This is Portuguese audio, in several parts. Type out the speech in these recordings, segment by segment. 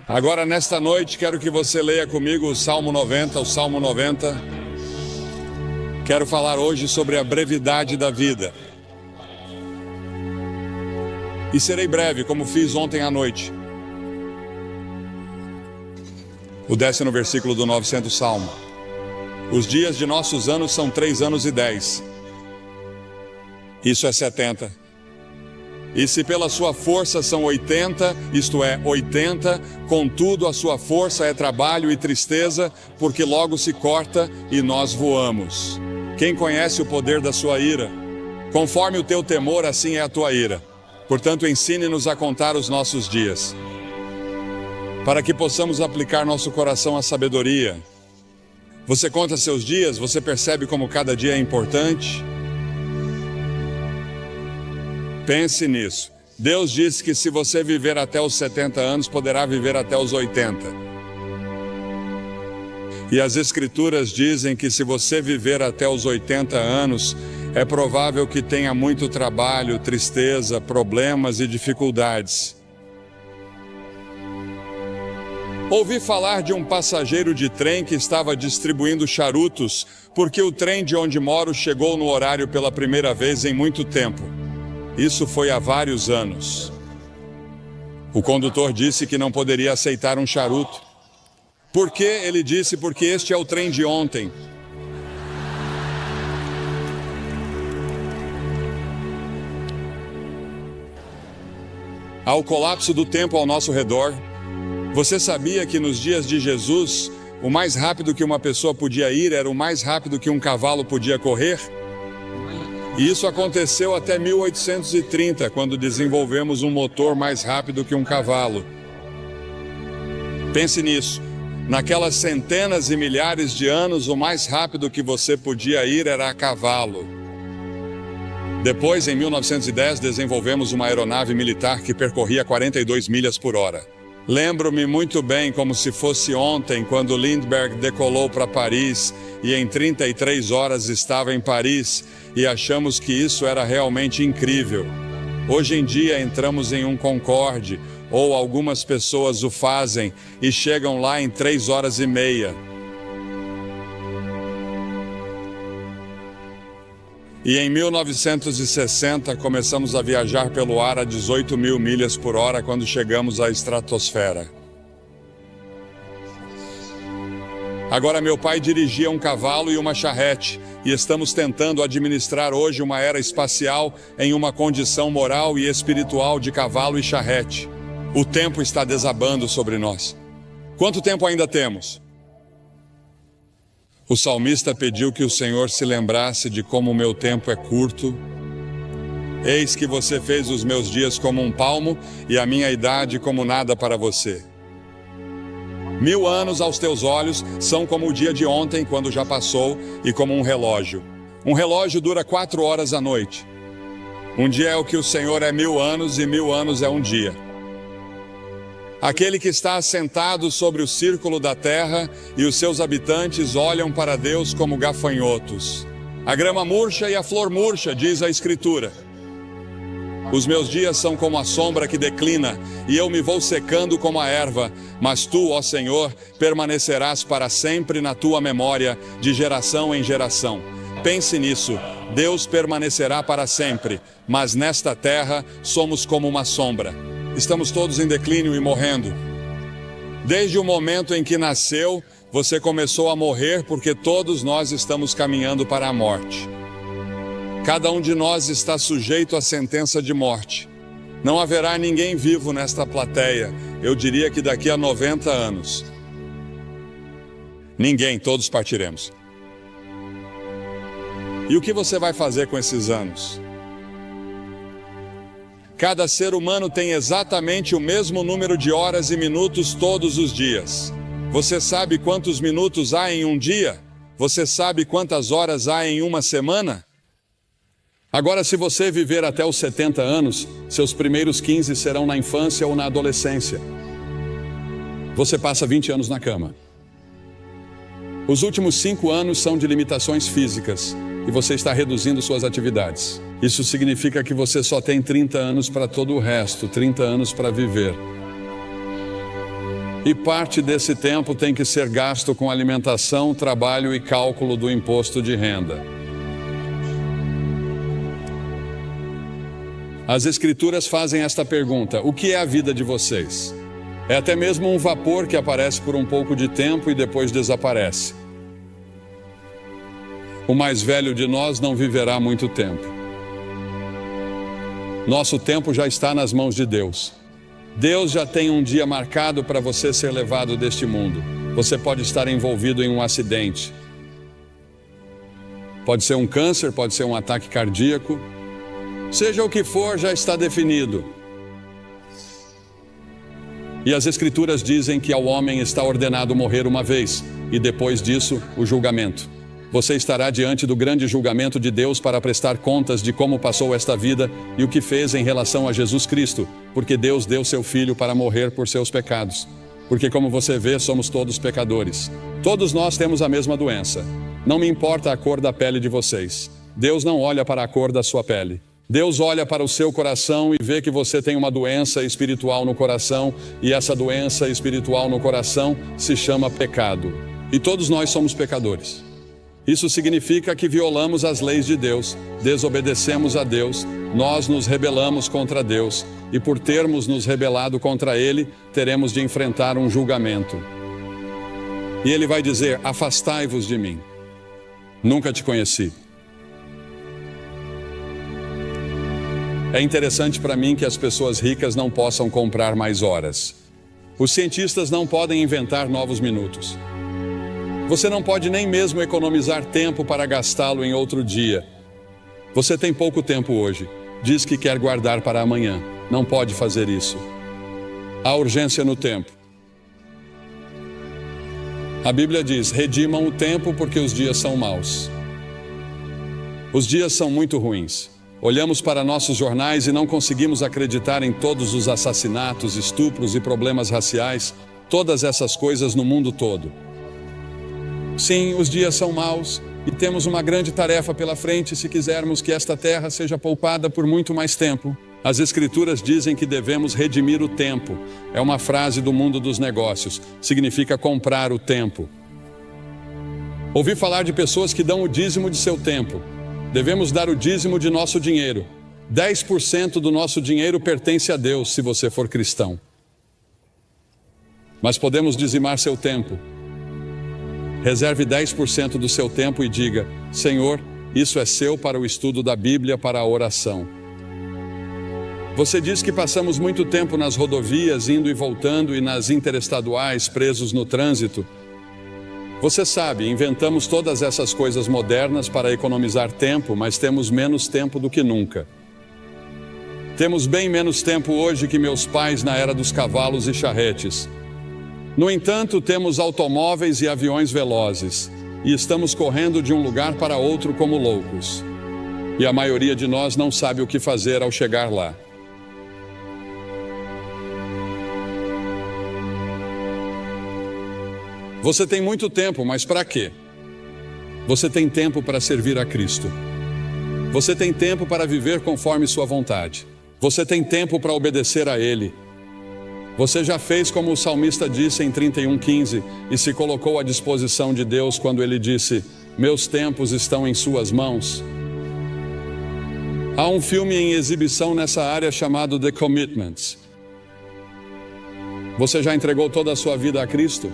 Agora, nesta noite, quero que você leia comigo o Salmo 90, o Salmo 90. Quero falar hoje sobre a brevidade da vida. E serei breve, como fiz ontem à noite. O 10º versículo do 900º Salmo. Os dias de nossos anos são 3 anos e 10. Isso é 70. E se pela sua força são 80, isto é, 80, contudo a sua força é trabalho e tristeza, porque logo se corta e nós voamos. Quem conhece o poder da sua ira? Conforme o teu temor, assim é a tua ira. Portanto, ensine-nos a contar os nossos dias, para que possamos aplicar nosso coração à sabedoria. Você conta seus dias, você percebe como cada dia é importante? Pense nisso. Deus disse que se você viver até os 70 anos, poderá viver até os 80. E as Escrituras dizem que se você viver até os 80 anos, é provável que tenha muito trabalho, tristeza, problemas e dificuldades. Ouvi falar de um passageiro de trem que estava distribuindo charutos, porque o trem de onde moro chegou no horário pela primeira vez em muito tempo. Isso foi há vários anos. O condutor disse que não poderia aceitar um charuto. Por quê? Ele disse, porque este é o trem de ontem. Há o colapso do tempo ao nosso redor. Você sabia que nos dias de Jesus, o mais rápido que uma pessoa podia ir era o mais rápido que um cavalo podia correr? E isso aconteceu até 1830, quando desenvolvemos um motor mais rápido que um cavalo. Pense nisso. Naquelas centenas e milhares de anos, o mais rápido que você podia ir era a cavalo. Depois, em 1910, desenvolvemos uma aeronave militar que percorria 42 milhas por hora. Lembro-me muito bem, como se fosse ontem, quando Lindbergh decolou para Paris e em 33 horas estava em Paris e achamos que isso era realmente incrível. Hoje em dia entramos em um Concorde, ou algumas pessoas o fazem e chegam lá em 3 horas e meia. E em 1960 começamos a viajar pelo ar a 18 mil milhas por hora quando chegamos à estratosfera. Agora meu pai dirigia um cavalo e uma charrete e estamos tentando administrar hoje uma era espacial em uma condição moral e espiritual de cavalo e charrete. O tempo está desabando sobre nós. Quanto tempo ainda temos? O salmista pediu que o Senhor se lembrasse de como o meu tempo é curto. Eis que você fez os meus dias como um palmo e a minha idade como nada para você. 1000 anos aos teus olhos são como o dia de ontem, quando já passou, e como um relógio. Um relógio dura 4 horas à noite. Um dia é o que o Senhor é 1000 anos e 1000 anos é um dia. Aquele que está assentado sobre o círculo da terra e os seus habitantes olham para Deus como gafanhotos. A grama murcha e a flor murcha, diz a Escritura. Os meus dias são como a sombra que declina, e eu me vou secando como a erva, mas tu, ó Senhor, permanecerás para sempre na tua memória, de geração em geração. Pense nisso, Deus permanecerá para sempre, mas nesta terra somos como uma sombra. Estamos todos em declínio e morrendo. Desde o momento em que nasceu, você começou a morrer porque todos nós estamos caminhando para a morte. Cada um de nós está sujeito à sentença de morte. Não haverá ninguém vivo nesta plateia, eu diria que daqui a 90 anos. Ninguém, todos partiremos. E o que você vai fazer com esses anos? Cada ser humano tem exatamente o mesmo número de horas e minutos todos os dias. Você sabe quantos minutos há em um dia? Você sabe quantas horas há em uma semana? Agora, se você viver até os 70 anos, seus primeiros 15 serão na infância ou na adolescência. Você passa 20 anos na cama. Os últimos 5 anos são de limitações físicas e você está reduzindo suas atividades. Isso significa que você só tem 30 anos para todo o resto, 30 anos para viver. E parte desse tempo tem que ser gasto com alimentação, trabalho e cálculo do imposto de renda. As Escrituras fazem esta pergunta: o que é a vida de vocês? É até mesmo um vapor que aparece por um pouco de tempo e depois desaparece. O mais velho de nós não viverá muito tempo. Nosso tempo já está nas mãos de Deus. Deus já tem um dia marcado para você ser levado deste mundo. Você pode estar envolvido em um acidente. Pode ser um câncer, pode ser um ataque cardíaco. Seja o que for, já está definido. E as Escrituras dizem que ao homem está ordenado morrer uma vez, e depois disso, o julgamento. Você estará diante do grande julgamento de Deus para prestar contas de como passou esta vida e o que fez em relação a Jesus Cristo, porque Deus deu seu Filho para morrer por seus pecados. Porque, como você vê, somos todos pecadores. Todos nós temos a mesma doença. Não me importa a cor da pele de vocês. Deus não olha para a cor da sua pele. Deus olha para o seu coração e vê que você tem uma doença espiritual no coração, e essa doença espiritual no coração se chama pecado. E todos nós somos pecadores. Isso significa que violamos as leis de Deus, desobedecemos a Deus, nós nos rebelamos contra Deus, e por termos nos rebelado contra Ele, teremos de enfrentar um julgamento. E Ele vai dizer: afastai-vos de mim. Nunca te conheci. É interessante para mim que as pessoas ricas não possam comprar mais horas. Os cientistas não podem inventar novos minutos. Você não pode nem mesmo economizar tempo para gastá-lo em outro dia. Você tem pouco tempo hoje. Diz que quer guardar para amanhã. Não pode fazer isso. Há urgência no tempo. A Bíblia diz: redimam o tempo porque os dias são maus. Os dias são muito ruins. Olhamos para nossos jornais e não conseguimos acreditar em todos os assassinatos, estupros e problemas raciais, todas essas coisas no mundo todo. Sim, os dias são maus e temos uma grande tarefa pela frente se quisermos que esta terra seja poupada por muito mais tempo. As Escrituras dizem que devemos redimir o tempo. É uma frase do mundo dos negócios. Significa comprar o tempo. Ouvi falar de pessoas que dão o dízimo de seu tempo. Devemos dar o dízimo de nosso dinheiro. 10% do nosso dinheiro pertence a Deus, se você for cristão. Mas podemos dizimar seu tempo. Reserve 10% do seu tempo e diga: Senhor, isso é seu para o estudo da Bíblia, para a oração. Você diz que passamos muito tempo nas rodovias, indo e voltando, e nas interestaduais, presos no trânsito. Você sabe, inventamos todas essas coisas modernas para economizar tempo, mas temos menos tempo do que nunca. Temos bem menos tempo hoje que meus pais na era dos cavalos e charretes. No entanto, temos automóveis e aviões velozes, e estamos correndo de um lugar para outro como loucos. E a maioria de nós não sabe o que fazer ao chegar lá. Você tem muito tempo, mas para quê? Você tem tempo para servir a Cristo. Você tem tempo para viver conforme sua vontade. Você tem tempo para obedecer a Ele. Você já fez como o salmista disse em 31:15 e se colocou à disposição de Deus quando ele disse: meus tempos estão em suas mãos. Há um filme em exibição nessa área chamado The Commitments. Você já entregou toda a sua vida a Cristo?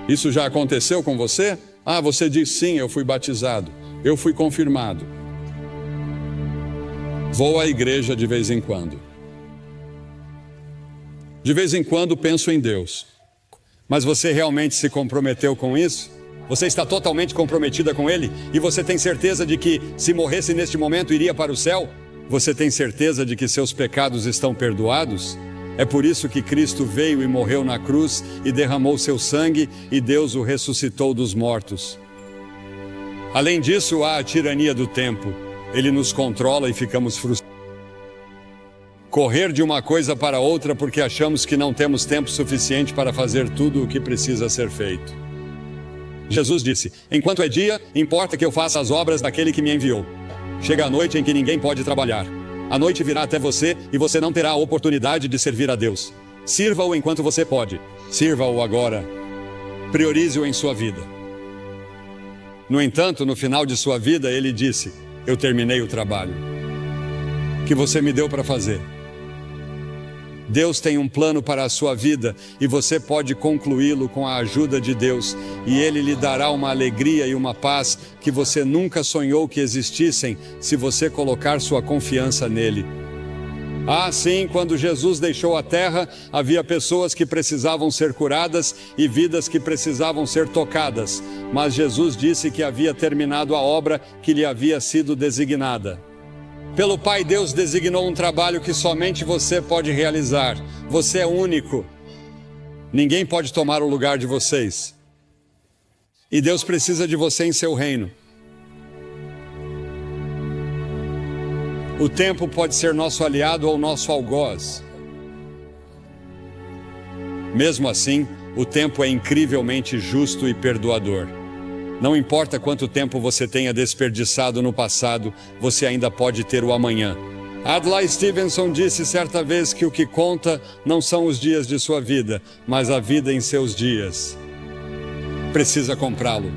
Isso já aconteceu com você? Ah, você diz sim, eu fui batizado, eu fui confirmado. Vou à igreja de vez em quando. De vez em quando penso em Deus. Mas você realmente se comprometeu com isso? Você está totalmente comprometida com Ele? E você tem certeza de que, se morresse neste momento, iria para o céu? Você tem certeza de que seus pecados estão perdoados? É por isso que Cristo veio e morreu na cruz e derramou seu sangue e Deus o ressuscitou dos mortos. Além disso, há a tirania do tempo. Ele nos controla e ficamos frustrados. Correr de uma coisa para outra porque achamos que não temos tempo suficiente para fazer tudo o que precisa ser feito. Jesus disse: enquanto é dia, importa que eu faça as obras daquele que me enviou. Chega a noite em que ninguém pode trabalhar. A noite virá até você e você não terá a oportunidade de servir a Deus. Sirva-o enquanto você pode. Sirva-o agora. Priorize-o em sua vida. No entanto, no final de sua vida, ele disse: eu terminei o trabalho que você me deu para fazer. Deus tem um plano para a sua vida e você pode concluí-lo com a ajuda de Deus, e Ele lhe dará uma alegria e uma paz que você nunca sonhou que existissem se você colocar sua confiança nele. Ah, sim, quando Jesus deixou a terra, havia pessoas que precisavam ser curadas e vidas que precisavam ser tocadas, mas Jesus disse que havia terminado a obra que lhe havia sido designada. Pelo Pai, Deus designou um trabalho que somente você pode realizar. Você é único. Ninguém pode tomar o lugar de vocês. E Deus precisa de você em seu reino. O tempo pode ser nosso aliado ou nosso algoz. Mesmo assim, o tempo é incrivelmente justo e perdoador. Não importa quanto tempo você tenha desperdiçado no passado, você ainda pode ter o amanhã. Adlai Stevenson disse certa vez que o que conta não são os dias de sua vida, mas a vida em seus dias. Precisa comprá-lo.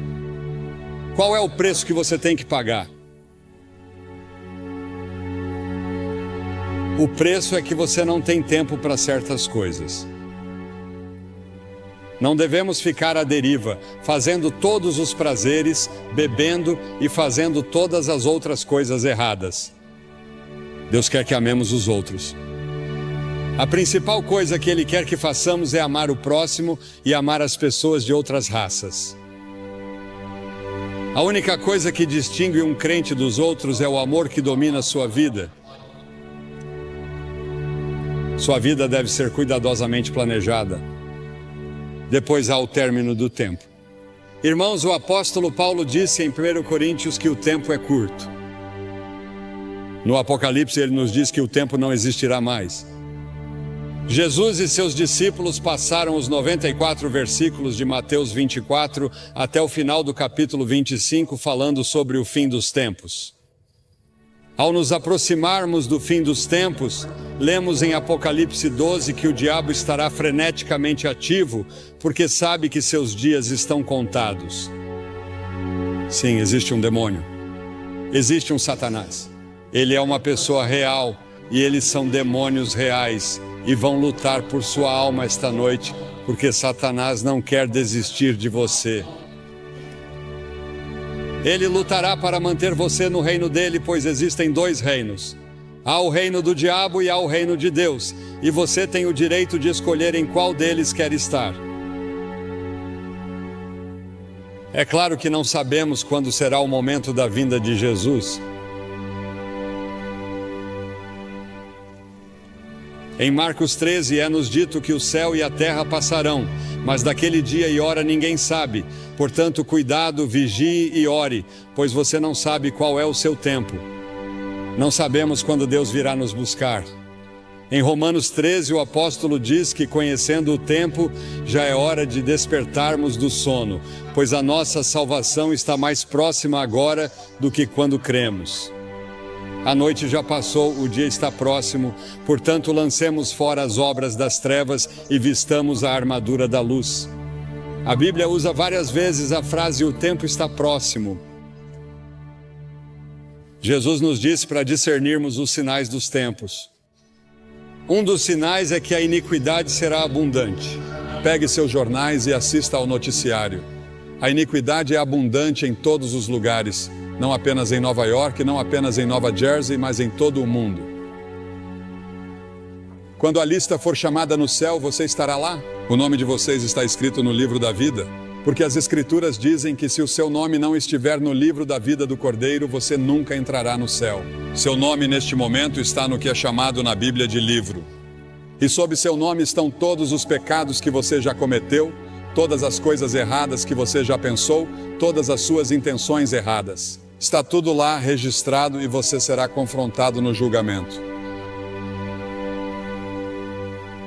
Qual é o preço que você tem que pagar? O preço é que você não tem tempo para certas coisas. Não devemos ficar à deriva, fazendo todos os prazeres, bebendo e fazendo todas as outras coisas erradas. Deus quer que amemos os outros. A principal coisa que Ele quer que façamos é amar o próximo e amar as pessoas de outras raças. A única coisa que distingue um crente dos outros é o amor que domina a sua vida. Sua vida deve ser cuidadosamente planejada. Depois há o término do tempo. Irmãos, o apóstolo Paulo disse em 1 Coríntios que o tempo é curto. No Apocalipse ele nos diz que o tempo não existirá mais. Jesus e seus discípulos passaram os 94 versículos de Mateus 24 até o final do capítulo 25 falando sobre o fim dos tempos. Ao nos aproximarmos do fim dos tempos, lemos em Apocalipse 12 que o diabo estará freneticamente ativo, porque sabe que seus dias estão contados. Sim, existe um demônio. Existe um Satanás. Ele é uma pessoa real e eles são demônios reais e vão lutar por sua alma esta noite, porque Satanás não quer desistir de você. Ele lutará para manter você no reino dele, pois existem dois reinos. Há o reino do diabo e há o reino de Deus, e você tem o direito de escolher em qual deles quer estar. É claro que não sabemos quando será o momento da vinda de Jesus. Em Marcos 13 é-nos dito que o céu e a terra passarão, mas daquele dia e hora ninguém sabe. Portanto, cuidado, vigie e ore, pois você não sabe qual é o seu tempo. Não sabemos quando Deus virá nos buscar. Em Romanos 13, o apóstolo diz que, conhecendo o tempo, já é hora de despertarmos do sono, pois a nossa salvação está mais próxima agora do que quando cremos. A noite já passou, o dia está próximo, portanto lancemos fora as obras das trevas e vistamos a armadura da luz. A Bíblia usa várias vezes a frase "o tempo está próximo". Jesus nos disse para discernirmos os sinais dos tempos. Um dos sinais é que a iniquidade será abundante. Pegue seus jornais e assista ao noticiário. A iniquidade é abundante em todos os lugares. Não apenas em Nova York, não apenas em Nova Jersey, mas em todo o mundo. Quando a lista for chamada no céu, você estará lá? O nome de vocês está escrito no livro da vida? Porque as Escrituras dizem que se o seu nome não estiver no livro da vida do Cordeiro, você nunca entrará no céu. Seu nome neste momento está no que é chamado na Bíblia de livro. E sob seu nome estão todos os pecados que você já cometeu, todas as coisas erradas que você já pensou, todas as suas intenções erradas. Está tudo lá registrado e você será confrontado no julgamento.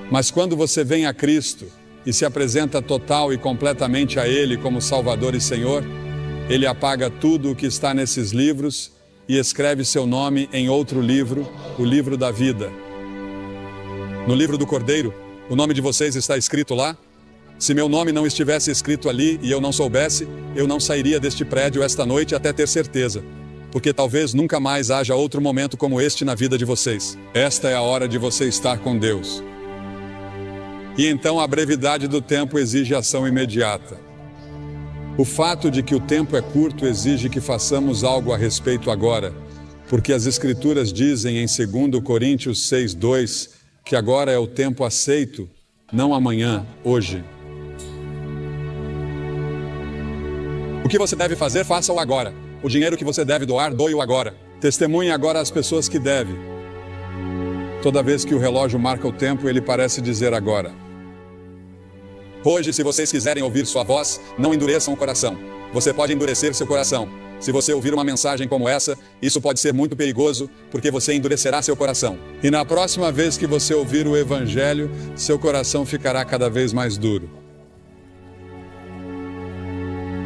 Mas quando você vem a Cristo e se apresenta total e completamente a Ele como Salvador e Senhor, Ele apaga tudo o que está nesses livros e escreve seu nome em outro livro, o livro da vida. No livro do Cordeiro, O nome de vocês está escrito lá? Se meu nome não estivesse escrito ali e eu não soubesse, eu não sairia deste prédio esta noite até ter certeza. Porque talvez nunca mais haja outro momento como este na vida de vocês. Esta é a hora de você estar com Deus. E então a brevidade do tempo exige ação imediata. O fato de que o tempo é curto exige que façamos algo a respeito agora, porque as Escrituras dizem em 2 Coríntios 6:2 que agora é o tempo aceito, não amanhã, hoje. O que você deve fazer, faça-o agora. O dinheiro que você deve doar, doe-o agora. Testemunhe agora as pessoas que deve. Toda vez que o relógio marca o tempo, ele parece dizer agora. Hoje, se vocês quiserem ouvir sua voz, não endureçam o coração. Você pode endurecer seu coração. Se você ouvir uma mensagem como essa, isso pode ser muito perigoso, porque você endurecerá seu coração. E na próxima vez que você ouvir o Evangelho, seu coração ficará cada vez mais duro.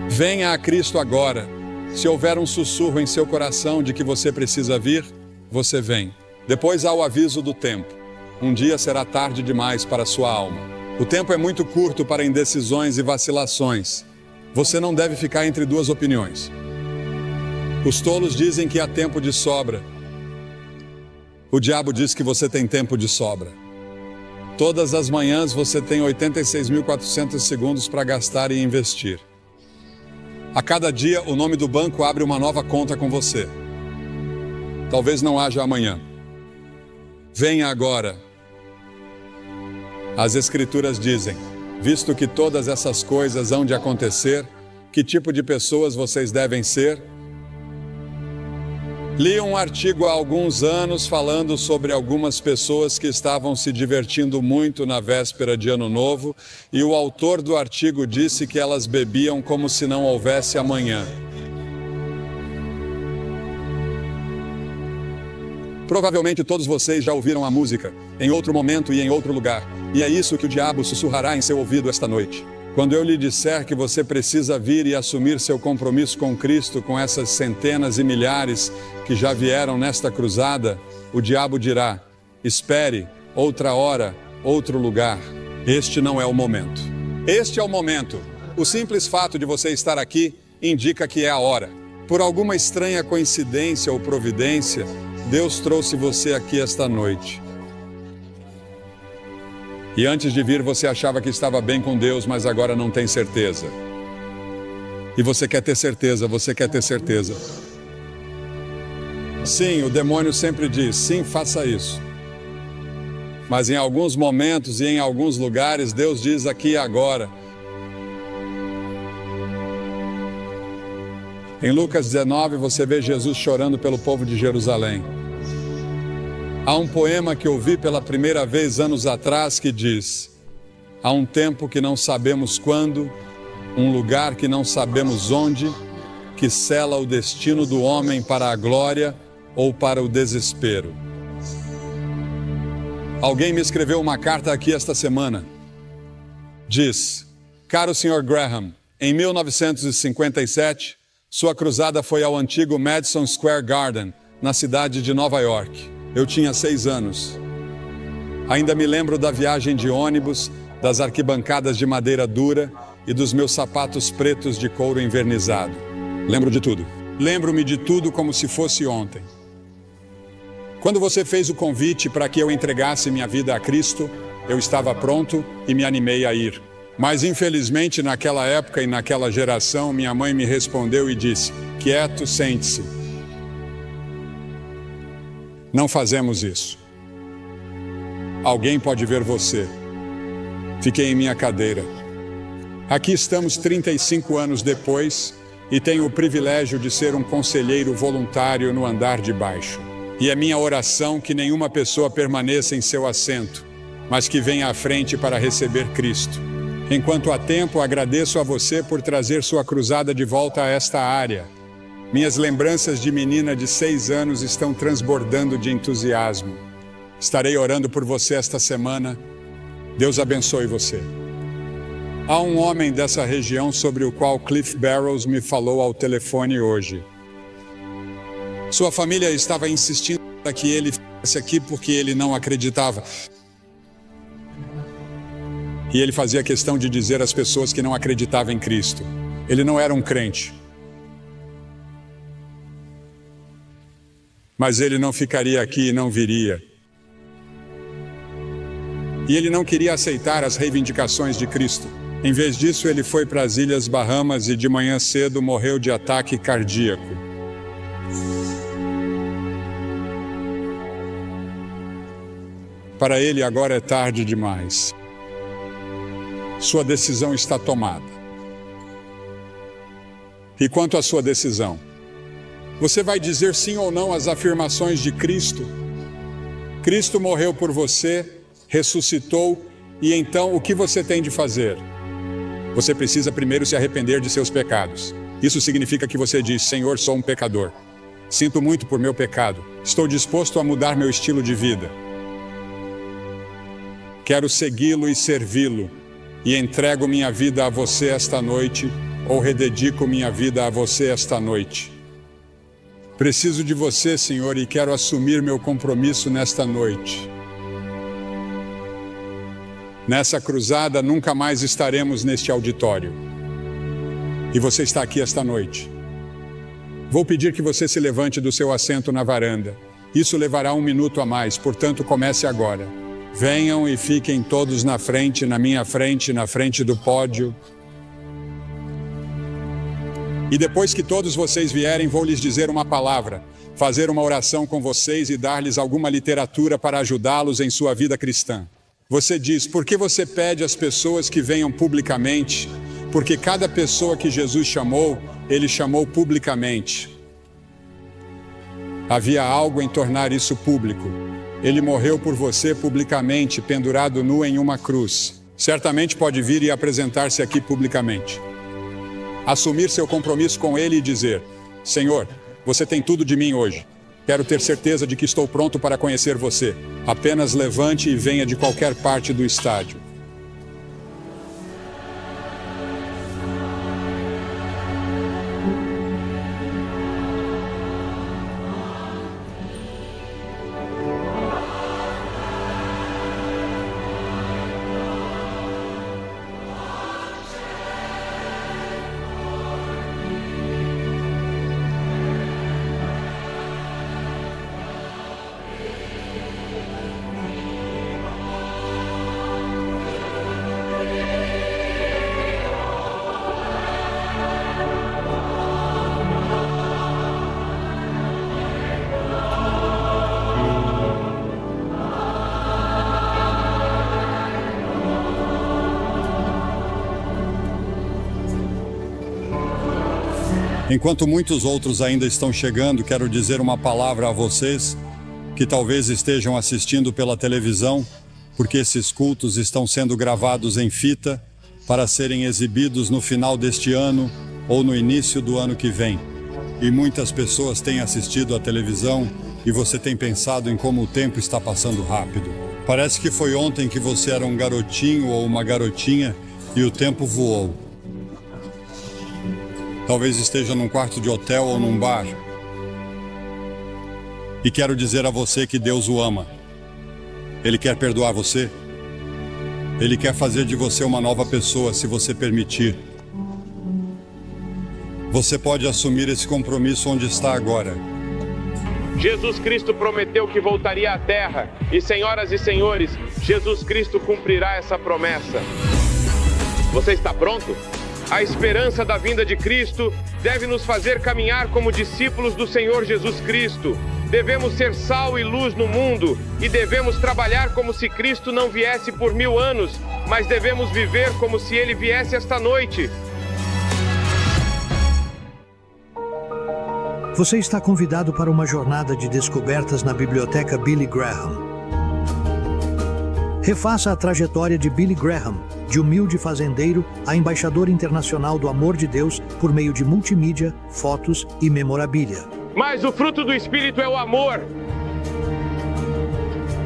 Venha a Cristo agora. Se houver um sussurro em seu coração de que você precisa vir, você vem. Depois há o aviso do tempo. Um dia será tarde demais para sua alma. O tempo é muito curto para indecisões e vacilações. Você não deve ficar entre duas opiniões. Os tolos dizem que há tempo de sobra. O diabo diz que você tem tempo de sobra. Todas as manhãs você tem 86.400 segundos para gastar e investir. A cada dia, o nome do banco abre uma nova conta com você. Talvez não haja amanhã. Venha agora. As Escrituras dizem, visto que todas essas coisas hão de acontecer, que tipo de pessoas vocês devem ser? Li um artigo há alguns anos falando sobre algumas pessoas que estavam se divertindo muito na véspera de Ano Novo, e o autor do artigo disse que elas bebiam como se não houvesse amanhã. Provavelmente todos vocês já ouviram a música, em outro momento e em outro lugar, e é isso que o diabo sussurrará em seu ouvido esta noite. Quando eu lhe disser que você precisa vir e assumir seu compromisso com Cristo, com essas centenas e milhares que já vieram nesta cruzada, o diabo dirá, espere, outra hora, outro lugar. Este não é o momento. Este é o momento. O simples fato de você estar aqui indica que é a hora. Por alguma estranha coincidência ou providência, Deus trouxe você aqui esta noite. E antes de vir, você achava que estava bem com Deus, mas agora não tem certeza. E você quer ter certeza, você quer ter certeza. Sim, o demônio sempre diz, sim, faça isso. Mas em alguns momentos e em alguns lugares, Deus diz aqui e agora. Em Lucas 19, você vê Jesus chorando pelo povo de Jerusalém. Há um poema que ouvi pela primeira vez anos atrás que diz: há um tempo que não sabemos quando, um lugar que não sabemos onde, que sela o destino do homem para a glória ou para o desespero. Alguém me escreveu uma carta aqui esta semana. Diz: caro Sr. Graham, em 1957, sua cruzada foi ao antigo Madison Square Garden, na cidade de Nova York. Eu tinha 6 anos. Ainda me lembro da viagem de ônibus, das arquibancadas de madeira dura e dos meus sapatos pretos de couro envernizado. Lembro de tudo. Lembro-me de tudo como se fosse ontem. Quando você fez o convite para que eu entregasse minha vida a Cristo, eu estava pronto e me animei a ir. Mas infelizmente naquela época e naquela geração, minha mãe me respondeu e disse, quieto, sente-se. Não fazemos isso. Alguém pode ver você. Fiquei em minha cadeira. Aqui estamos 35 anos depois e tenho o privilégio de ser um conselheiro voluntário no andar de baixo. E é minha oração que nenhuma pessoa permaneça em seu assento, mas que venha à frente para receber Cristo. Enquanto há tempo, agradeço a você por trazer sua cruzada de volta a esta área. Minhas lembranças de menina de 6 anos estão transbordando de entusiasmo. Estarei orando por você esta semana. Deus abençoe você. Há um homem dessa região sobre o qual Cliff Barrows me falou ao telefone hoje. Sua família estava insistindo para que ele fosse aqui porque ele não acreditava. E ele fazia questão de dizer às pessoas que não acreditavam em Cristo. Ele não era um crente. Mas ele não ficaria aqui e não viria. E ele não queria aceitar as reivindicações de Cristo. Em vez disso, ele foi para as Ilhas Bahamas e de manhã cedo morreu de ataque cardíaco. Para ele agora é tarde demais. Sua decisão está tomada. E quanto à sua decisão? Você vai dizer sim ou não às afirmações de Cristo? Cristo morreu por você, ressuscitou, e então o que você tem de fazer? Você precisa primeiro se arrepender de seus pecados. Isso significa que você diz: Senhor, sou um pecador. Sinto muito por meu pecado. Estou disposto a mudar meu estilo de vida. Quero segui-lo e servi-lo. E entrego minha vida a você esta noite, ou rededico minha vida a você esta noite. Preciso de você, Senhor, e quero assumir meu compromisso nesta noite. Nessa cruzada, nunca mais estaremos neste auditório. E você está aqui esta noite. Vou pedir que você se levante do seu assento na varanda. Isso levará 1 minuto a mais, portanto, comece agora. Venham e fiquem todos na frente, na minha frente, na frente do pódio. E depois que todos vocês vierem, vou lhes dizer uma palavra, fazer uma oração com vocês e dar-lhes alguma literatura para ajudá-los em sua vida cristã. Você diz: por que você pede às pessoas que venham publicamente? Porque cada pessoa que Jesus chamou, ele chamou publicamente. Havia algo em tornar isso público. Ele morreu por você publicamente, pendurado nu em uma cruz. Certamente pode vir e apresentar-se aqui publicamente. Assumir seu compromisso com ele e dizer: Senhor, você tem tudo de mim hoje. Quero ter certeza de que estou pronto para conhecer você. Apenas levante e venha de qualquer parte do estádio. Enquanto muitos outros ainda estão chegando, quero dizer uma palavra a vocês que talvez estejam assistindo pela televisão, porque esses cultos estão sendo gravados em fita para serem exibidos no final deste ano ou no início do ano que vem. E muitas pessoas têm assistido à televisão e você tem pensado em como o tempo está passando rápido. Parece que foi ontem que você era um garotinho ou uma garotinha e o tempo voou. Talvez esteja num quarto de hotel ou num bar. E quero dizer a você que Deus o ama. Ele quer perdoar você. Ele quer fazer de você uma nova pessoa, se você permitir. Você pode assumir esse compromisso onde está agora. Jesus Cristo prometeu que voltaria à terra. E, senhoras e senhores, Jesus Cristo cumprirá essa promessa. Você está pronto? A esperança da vinda de Cristo deve nos fazer caminhar como discípulos do Senhor Jesus Cristo. Devemos ser sal e luz no mundo e devemos trabalhar como se Cristo não viesse por 1000 anos, mas devemos viver como se Ele viesse esta noite. Você está convidado para uma jornada de descobertas na Biblioteca Billy Graham. Refaça a trajetória de Billy Graham, de humilde fazendeiro a embaixador internacional do amor de Deus por meio de multimídia, fotos e memorabilia. Mas o fruto do Espírito é o amor.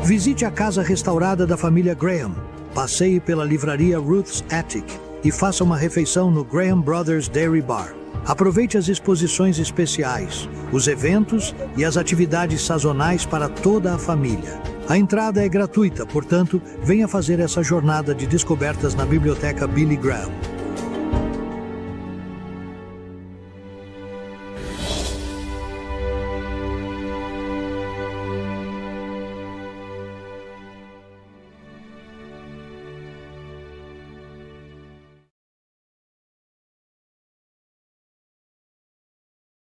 Visite a casa restaurada da família Graham, passeie pela livraria Ruth's Attic e faça uma refeição no Graham Brothers Dairy Bar. Aproveite as exposições especiais, os eventos e as atividades sazonais para toda a família. A entrada é gratuita, portanto, venha fazer essa jornada de descobertas na Biblioteca Billy Graham.